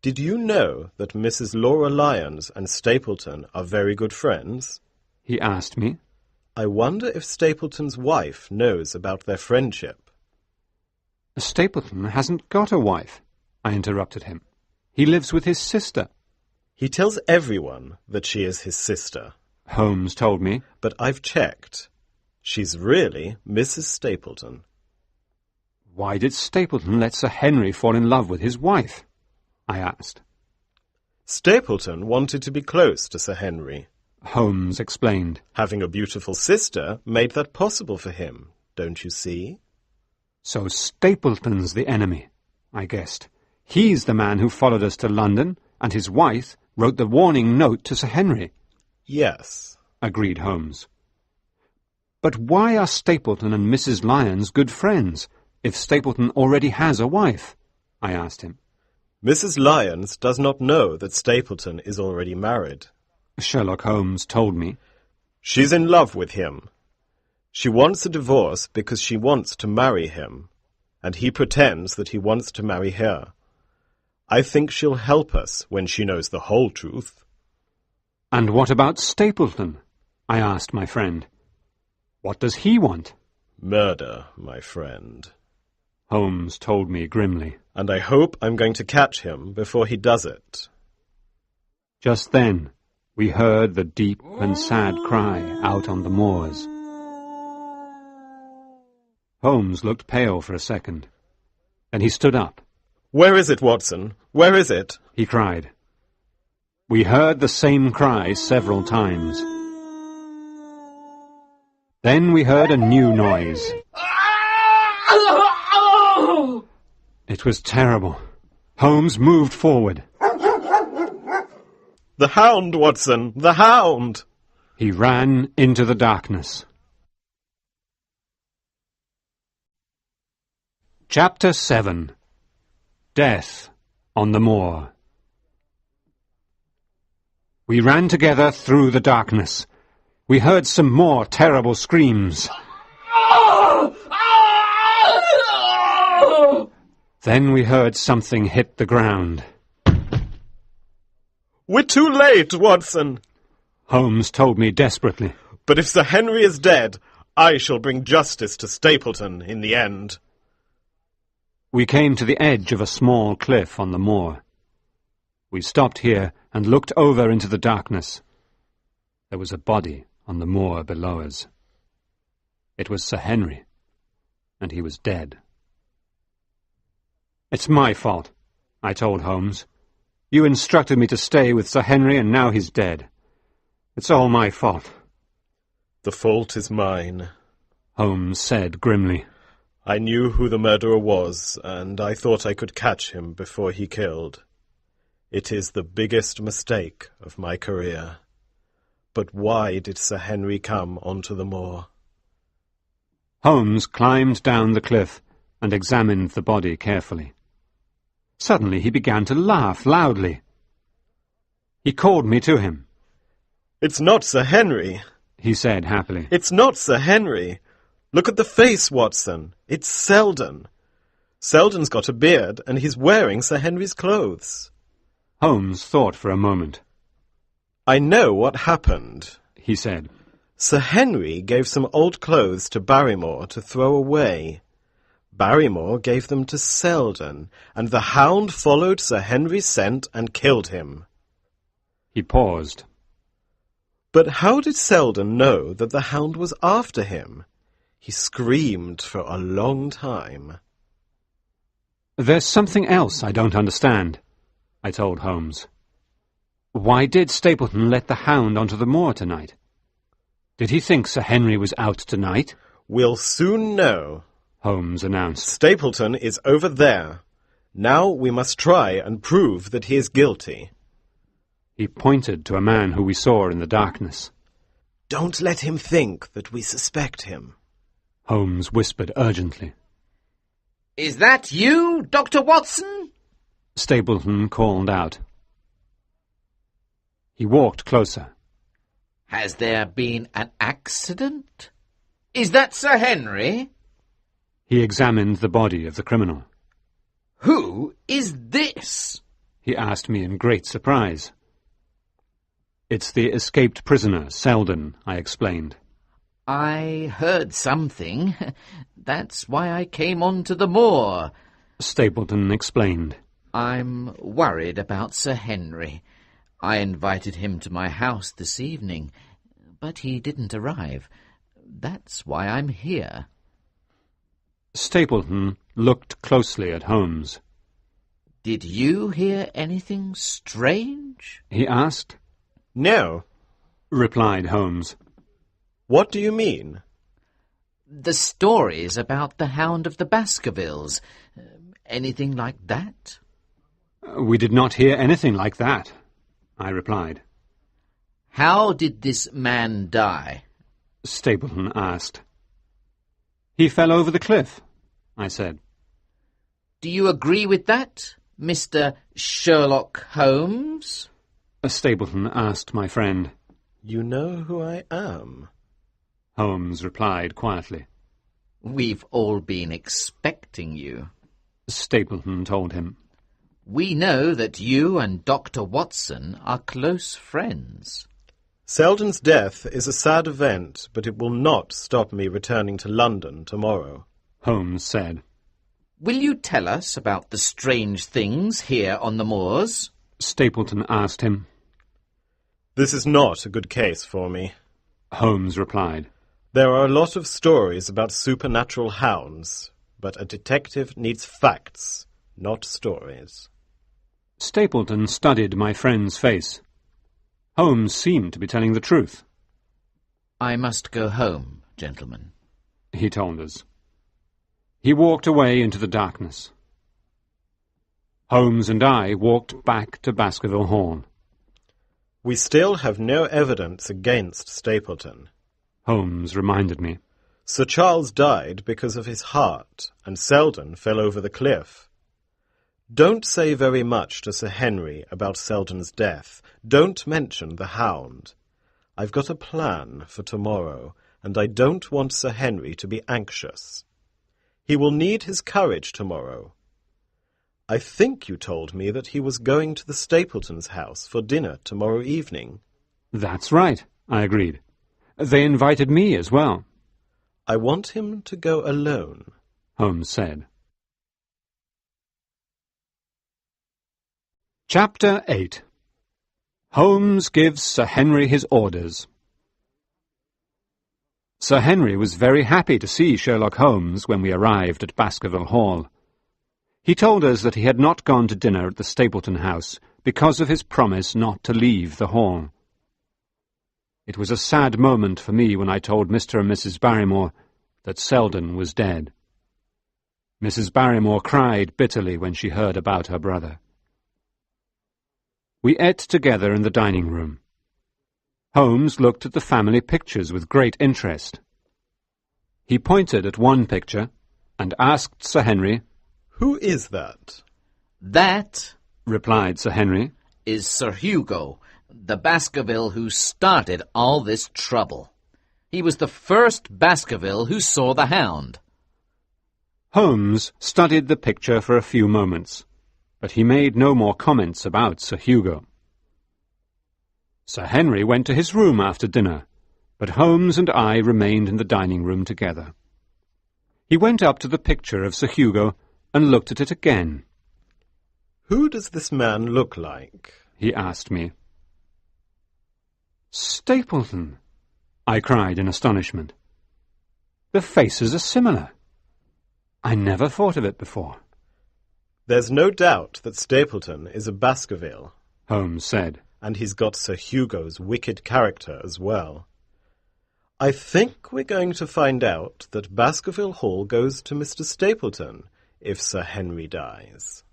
"Did you know that Mrs. Laura Lyons and Stapleton are very good friends?" he asked me. "I wonder if Stapleton's wife knows about their friendship." "Stapleton hasn't got a wife," I interrupted him. "He lives with his sister." "He tells everyone that she is his sister," Holmes told me. "but I've checked. She's really Mrs. Stapleton." "Why did Stapleton let Sir Henry fall in love with his wife?" I asked. "Stapleton wanted to be close to Sir Henry," Holmes explained. "Having a beautiful sister made that possible for him, don't you see?" "So Stapleton's the enemy," I guessed. "He's the man who followed us to London, and his wife wrote the warning note to Sir Henry." "Yes," agreed Holmes. "But why are Stapleton and Mrs. Lyons good friends, if Stapleton already has a wife?" I asked him. "Mrs. Lyons does not know that Stapleton is already married," Sherlock Holmes told me. "She's in love with him. She wants a divorce because she wants to marry him, and he pretends that he wants to marry her. I think she'll help us when she knows the whole truth." "And what about Stapleton?" I asked my friend. "What does he want?" "Murder, my friend," Holmes told me grimly. "and I hope I'm going to catch him before he does it." Just then, we heard the deep and sad cry out on the moors. Holmes looked pale for a second. Then he stood up. "Where is it, Watson? Where is it?" he cried. We heard the same cry several times. Then we heard a new noise. It was terrible. Holmes moved forward. "The Hound, Watson! The Hound!" He ran into the darkness. Chapter 7. Death on the Moor. We ran together through the darkness. We heard some more terrible screams. Then we heard something hit the ground. "We're too late, Watson!" Holmes told me desperately. "But if Sir Henry is dead, I shall bring justice to Stapleton in the end." We came to the edge of a small cliff on the moor. We stopped here and looked over into the darkness. There was a body on the moor below us. It was Sir Henry, and he was dead. "It's my fault," I told Holmes. "You instructed me to stay with Sir Henry, and now he's dead. It's all my fault." "The fault is mine," Holmes said grimly. "I knew who the murderer was, and I thought I could catch him before he killed. It is the biggest mistake of my career. But why did Sir Henry come onto the moor?" Holmes climbed down the cliff and examined the body carefully. Suddenly he began to laugh loudly. He called me to him. It's not Sir Henry, he said happily. It's not Sir Henry. Look at the face, Watson. It's Selden. Selden's got a beard, and he's wearing Sir Henry's clothes. Holmes thought for a moment. I know what happened, he said. Sir Henry gave some old clothes to Barrymore to throw away. Barrymore gave them to Selden, and the Hound followed Sir Henry's scent and killed him. He paused. But how did Selden know that the Hound was after him? He screamed for a long time. There's something else I don't understand, I told Holmes. Why did Stapleton let the Hound onto the moor tonight? Did he think Sir Henry was out tonight? We'll soon know, Holmes announced. Stapleton is over there. Now we must try and prove that he is guilty. He pointed to a man who we saw in the darkness. Don't let him think that we suspect him, Holmes whispered urgently. Is that you, Dr. Watson? Stapleton called out. He walked closer. Has there been an accident? Is that Sir Henry? He examined the body of the criminal. Who is this? He asked me in great surprise. It's the escaped prisoner, Selden, I explained. I heard something. That's why I came on to the moor. Stapleton explained. I'm worried about Sir Henry. I invited him to my house this evening, but he didn't arrive. That's why I'm here. Stapleton looked closely at Holmes. Did you hear anything strange? He asked. No, replied Holmes. What do you mean? The stories about the Hound of the Bashkervilles. Anything like that? We did not hear anything like that, I replied. How did this man die? Stapleton asked. He fell over the cliff, I said. Do you agree with that, Mr. Sherlock Holmes? Stapleton asked my friend. You know who I am? Holmes replied quietly. We've all been expecting you. Stapleton told him. We know that you and Dr. Watson are close friends. Selden's death is a sad event, but it will not stop me returning to London tomorrow, Holmes said. Will you tell us about the strange things here on the moors? Stapleton asked him. This is not a good case for me, Holmes replied. There are a lot of stories about supernatural hounds, but a detective needs facts, not stories. Stapleton studied my friend's face. Holmes seemed to be telling the truth. I must go home, gentlemen, he told us. He walked away into the darkness. Holmes and I walked back to Baskerville Hall. We still have no evidence against Stapleton, Holmes reminded me. Sir Charles died because of his heart, and Selden fell over the cliff. Don't say very much to Sir Henry about Selden's death. Don't mention the Hound. I've got a plan for tomorrow, and I don't want Sir Henry to be anxious. He will need his courage tomorrow. I think you told me that he was going to the Stapletons' house for dinner tomorrow evening. That's right, I agreed. They invited me as well. I want him to go alone, Holmes said. Chapter 8. Holmes gives Sir Henry his orders. Sir Henry was very happy to see Sherlock Holmes when we arrived at Baskerville Hall. He told us that he had not gone to dinner at the Stapleton house because of his promise not to leave the hall. It was a sad moment for me when I told Mr. and Mrs. Barrymore that Selden was dead. Mrs. Barrymore cried bitterly when she heard about her brother. We ate together in the dining room. Holmes looked at the family pictures with great interest. He pointed at one picture and asked Sir Henry, Who is that? That, replied Sir Henry, is Sir Hugo, The Baskerville who started all this trouble. He was the first Baskerville who saw the hound. Holmes studied the picture for a few moments, but he made no more comments about Sir Hugo. Sir Henry went to his room after dinner, but Holmes and I remained in the dining room together. He went up to the picture of Sir Hugo and looked at it again. "Who does this man look like?" he asked me. "Stapleton," I cried in astonishment. "The faces are similar. I never thought of it before." "There's no doubt that Stapleton is a Baskerville," Holmes said. "and he's got Sir Hugo's wicked character as well. I think we're going to find out that Baskerville Hall goes to Mr. Stapleton if Sir Henry dies."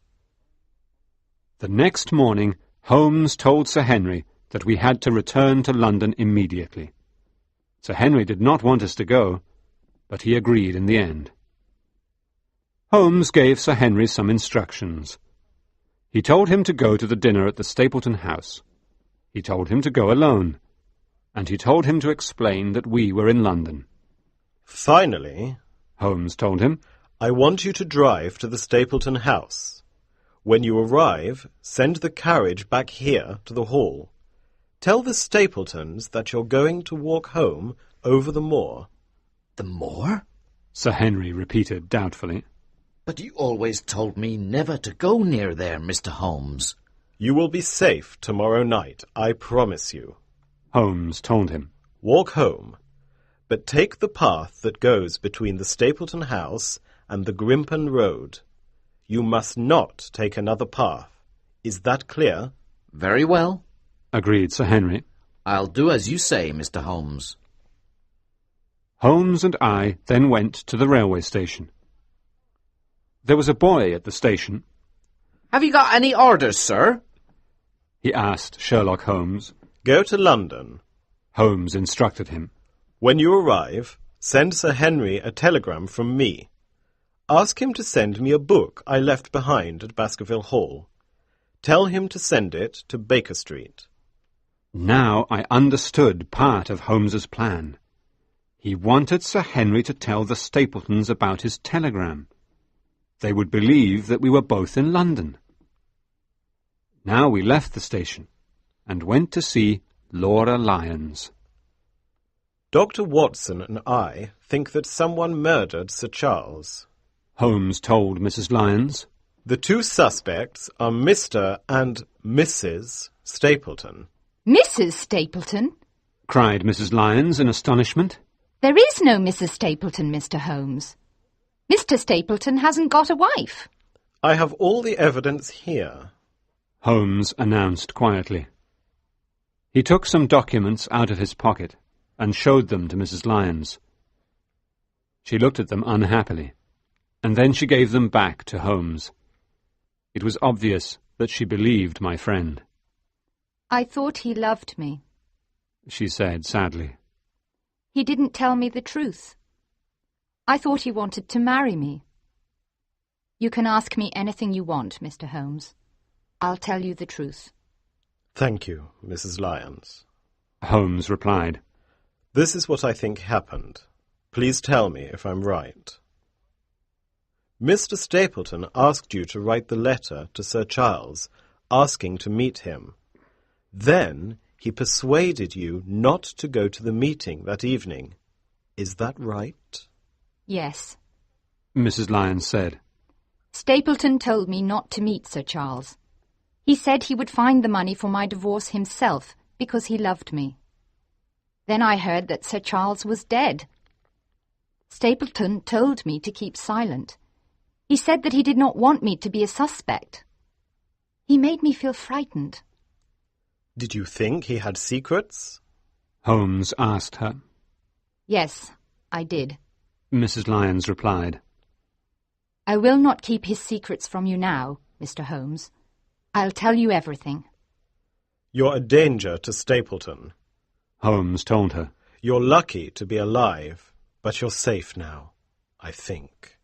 The next morning, Holmes told Sir Henry that we had to return to London immediately. Sir Henry did not want us to go, but he agreed in the end. Holmes gave Sir Henry some instructions. He told him to go to the dinner at the Stapleton house. He told him to go alone, and he told him to explain that we were in London. "Finally," Holmes told him, "I want you to drive to the Stapleton house. When you arrive, send the carriage back here to the hall. Tell the Stapletons that you're going to walk home over the moor." The moor? Sir Henry repeated doubtfully. But you always told me never to go near there, Mr. Holmes. "You will be safe tomorrow night, I promise you," Holmes told him. "Walk home, but take the path that goes between the Stapleton house and the Grimpen Road. You must not take another path. Is that clear?" Very well. Agreed Sir Henry. I'll do as you say, Mr. Holmes. Holmes and I then went to the railway station. There was a boy at the station. Have you got any orders, sir? He asked Sherlock Holmes. "Go to London. Holmes instructed him. When you arrive, send Sir Henry a telegram from me. Ask him to send me a book I left behind at Baskerville Hall. Tell him to send it to Baker Street." Now I understood part of Holmes's plan. He wanted Sir Henry to tell the Stapletons about his telegram. They would believe that we were both in London. Now we left the station and went to see Laura Lyons. "Dr. Watson and I think that someone murdered Sir Charles. Holmes told Mrs. Lyons. The two suspects are Mr. and Mrs. Stapleton." Mrs. Stapleton? Cried Mrs. Lyons in astonishment. There is no Mrs. Stapleton, Mr. Holmes. Mr. Stapleton hasn't got a wife. "I have all the evidence here," Holmes announced quietly. He took some documents out of his pocket and showed them to Mrs. Lyons. She looked at them unhappily, and then she gave them back to Holmes. It was obvious that she believed my friend. I thought he loved me. She said sadly. He didn't tell me the truth. I thought he wanted to marry me. You can ask me anything you want, Mr. Holmes. I'll tell you the truth. "Thank you, Mrs. Lyons." Holmes replied. "This is what I think happened. Please tell me if I'm right. Mr. Stapleton asked you to write the letter to Sir Charles, asking to meet him. Then he persuaded you not to go to the meeting that evening. Is that right?" Yes. Mrs. Lyons said. Stapleton told me not to meet Sir Charles. He said he would find the money for my divorce himself because he loved me. Then I heard that Sir Charles was dead. Stapleton told me to keep silent. He said that he did not want me to be a suspect. He made me feel frightened. "Did you think he had secrets?" Holmes asked her. Yes, I did. Mrs. Lyons replied. I will not keep his secrets from you now, Mr. Holmes. I'll tell you everything. "You're a danger to Stapleton," Holmes told her. "You're lucky to be alive, but you're safe now, I think.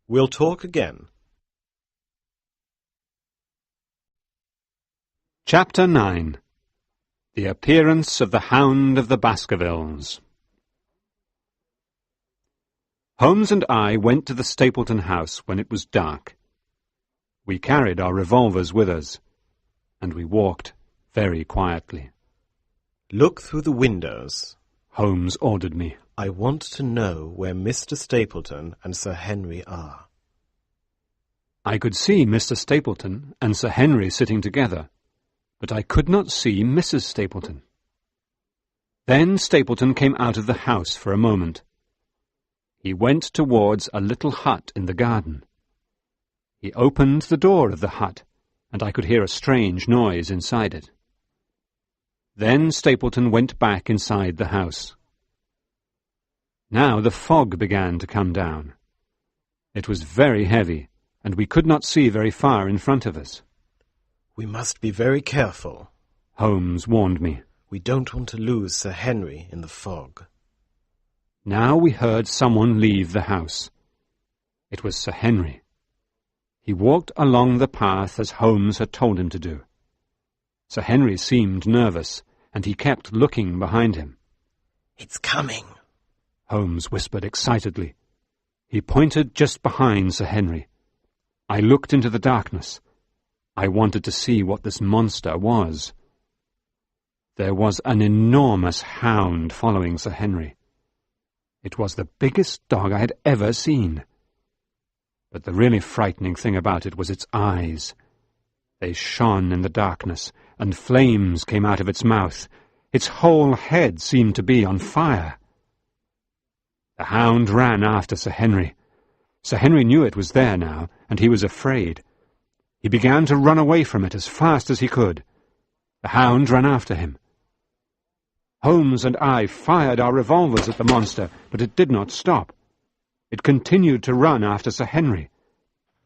We'll talk again." Chapter 9. The appearance of the Hound of the Bashkervilles. Holmes and I went to the Stapleton house when it was dark. We carried our revolvers with us, and we walked very quietly. Look through the windows, Holmes ordered me. I want to know where Mr. Stapleton and Sir Henry are. I could see Mr. Stapleton and Sir Henry sitting together, but I could not see Mrs. Stapleton. Then Stapleton came out of the house for a moment. He went towards a little hut in the garden. He opened the door of the hut, and I could hear a strange noise inside it. Then Stapleton went back inside the house. Now the fog began to come down. It was very heavy, and we could not see very far in front of us. We must be very careful, Holmes warned me. We don't want to lose Sir Henry in the fog. Now we heard someone leave the house. It was Sir Henry. He walked along the path as Holmes had told him to do. Sir Henry seemed nervous, and he kept looking behind him. It's coming, Holmes whispered excitedly. He pointed just behind Sir Henry. I looked into the darkness. I wanted to see what this monster was. There was an enormous hound following Sir Henry. It was the biggest dog I had ever seen. But the really frightening thing about it was its eyes. They shone in the darkness, and flames came out of its mouth. Its whole head seemed to be on fire. The hound ran after Sir Henry. Sir Henry knew it was there now, and he was afraid. He began to run away from it as fast as he could. The hound ran after him. Holmes and I fired our revolvers at the monster, but it did not stop. It continued to run after Sir Henry.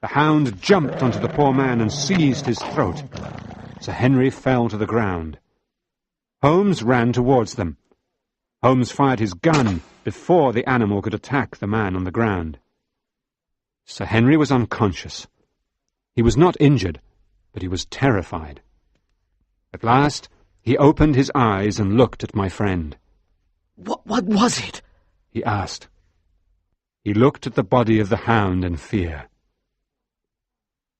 The hound jumped onto the poor man and seized his throat. Sir Henry fell to the ground. Holmes ran towards them. Holmes fired his gun before the animal could attack the man on the ground. Sir Henry was unconscious. He was not injured, but he was terrified. At last, he opened his eyes and looked at my friend. What was it? He asked. He looked at the body of the hound in fear.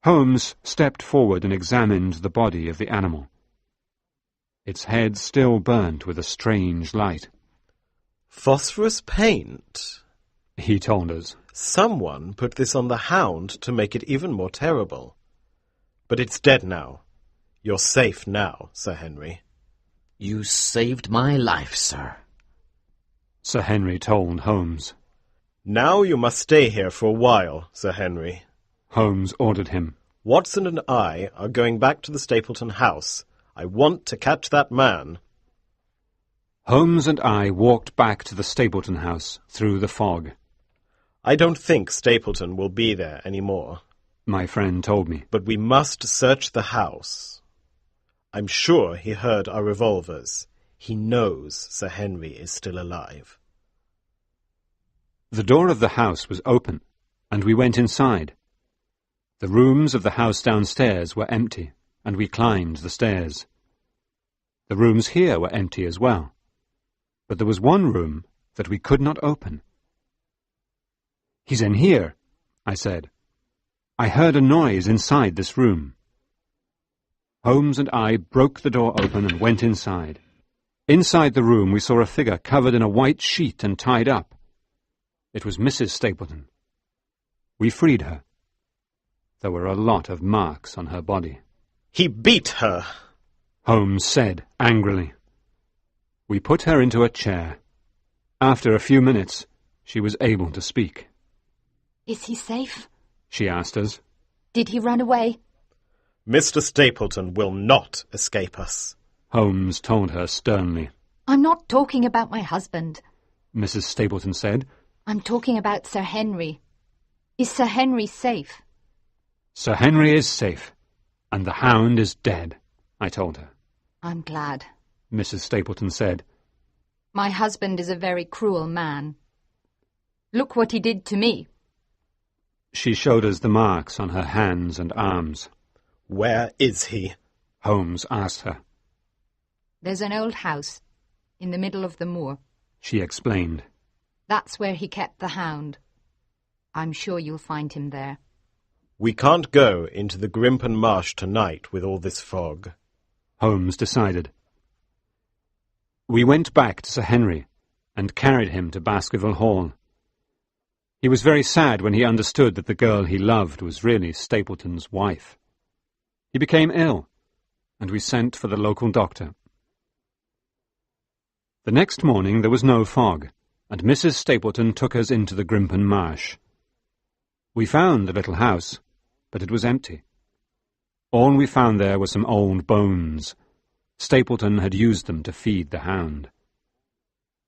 Holmes stepped forward and examined the body of the animal. Its head still burnt with a strange light. Phosphorus paint, he told us. Someone put this on the hound to make it even more terrible. But it's dead now. You're safe now, Sir Henry. You saved my life, sir, Sir Henry told Holmes. Now you must stay here for a while, Sir Henry, Holmes ordered him. Watson and I are going back to the Stapleton house. I want to catch that man. Holmes and I walked back to the Stapleton house through the fog. I don't think Stapleton will be there any more, my friend told me. But we must search the house. I'm sure he heard our revolvers. He knows Sir Henry is still alive. The door of the house was open, and we went inside. The rooms of the house downstairs were empty, and we climbed the stairs. The rooms here were empty as well, but there was one room that we could not open. He's in here, I said. I heard a noise inside this room. Holmes and I broke the door open and went inside. Inside the room we saw a figure covered in a white sheet and tied up. It was Mrs. Stapleton. We freed her. There were a lot of marks on her body. He beat her, Holmes said angrily. We put her into a chair. After a few minutes, she was able to speak. Is he safe? She asked us. Did he run away? Mr. Stapleton will not escape us, Holmes told her sternly. I'm not talking about my husband, Mrs. Stapleton said. I'm talking about Sir Henry. Is Sir Henry safe? Sir Henry is safe, and the hound is dead, I told her. I'm glad, Mrs. Stapleton said. My husband is a very cruel man. Look what he did to me. She showed us the marks on her hands and arms. Where is he? Holmes asked her. There's an old house in the middle of the moor. She explained. That's where he kept the hound. I'm sure you'll find him there. We can't go into the Grimpen Marsh tonight with all this fog, Holmes decided. We went back to Sir Henry and carried him to Baskerville Hall. He was very sad when he understood that the girl he loved was really Stapleton's wife. He became ill, and we sent for the local doctor. The next morning there was no fog, and Mrs. Stapleton took us into the Grimpen Marsh. We found the little house, but it was empty. All we found there were some old bones. Stapleton had used them to feed the hound.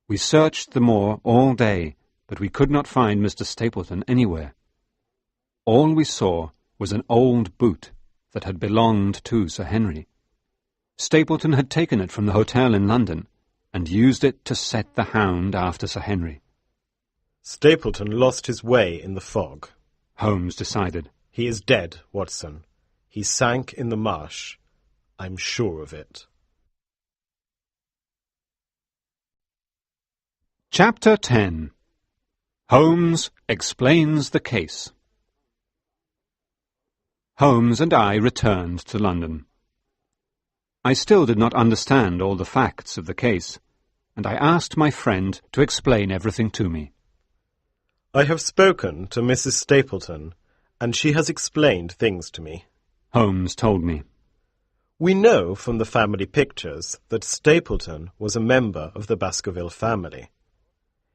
We searched the moor all day, but we could not find Mr. Stapleton anywhere. All we saw was an old boot that had belonged to Sir Henry. Stapleton had taken it from the hotel in London and used it to set the hound after Sir Henry. Stapleton lost his way in the fog, Holmes decided. He is dead, Watson. He sank in the marsh. I'm sure of it. Chapter 10. Holmes explains the case. Holmes and I returned to London. I still did not understand all the facts of the case, and I asked my friend to explain everything to me. I have spoken to Mrs. Stapleton, and she has explained things to me, Holmes told me. We know from the family pictures that Stapleton was a member of the Baskerville family.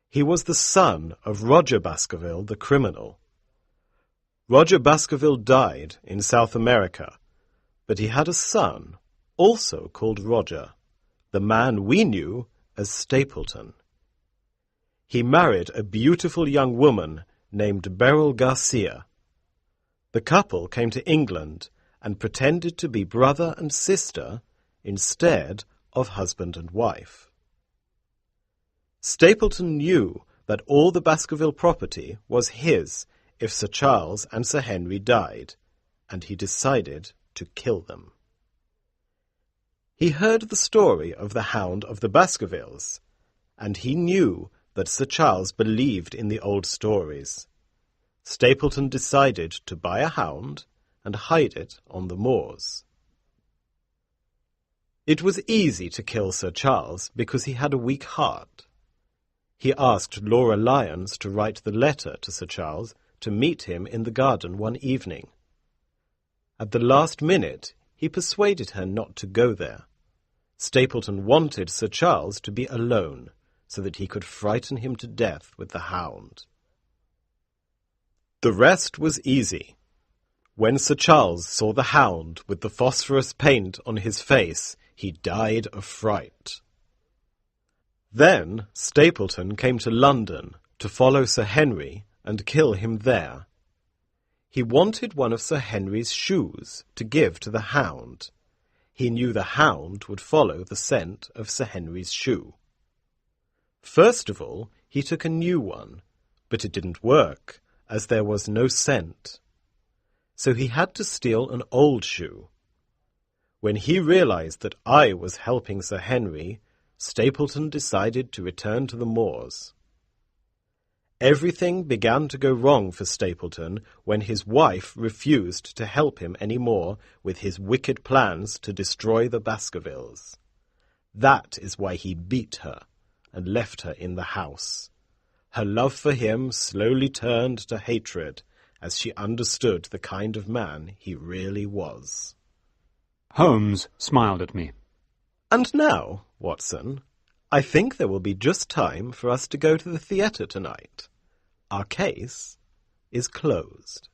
He was the son of Roger Baskerville, the criminal. Roger Baskerville died in South America, but he had a son, also called Roger, the man we knew as Stapleton. He married a beautiful young woman named Beryl Garcia. The couple came to England and pretended to be brother and sister instead of husband and wife. Stapleton knew that all the Baskerville property was his if Sir Charles and Sir Henry died, and he decided to kill them. He heard the story of the Hound of the Baskervilles, and he knew that Sir Charles believed in the old stories. Stapleton decided to buy a hound and hide it on the moors. It was easy to kill Sir Charles because he had a weak heart. He asked Laura Lyons to write the letter to Sir Charles to meet him in the garden one evening. At the last minute, he persuaded her not to go there. Stapleton wanted Sir Charles to be alone, so that he could frighten him to death with the hound. The rest was easy. When Sir Charles saw the hound with the phosphorus paint on his face, he died of fright. Then Stapleton came to London to follow Sir Henry and kill him there. He wanted one of Sir Henry's shoes to give to the hound. He knew the hound would follow the scent of Sir Henry's shoe. First of all, he took a new one, but it didn't work, as there was no scent. So he had to steal an old shoe. When he realized that I was helping Sir Henry, Stapleton decided to return to the moors. Everything began to go wrong for Stapleton when his wife refused to help him any more with his wicked plans to destroy the Baskervilles. That is why he beat her and left her in the house. Her love for him slowly turned to hatred as she understood the kind of man he really was. Holmes smiled at me. And now, Watson, I think there will be just time for us to go to the theatre tonight. Our case is closed.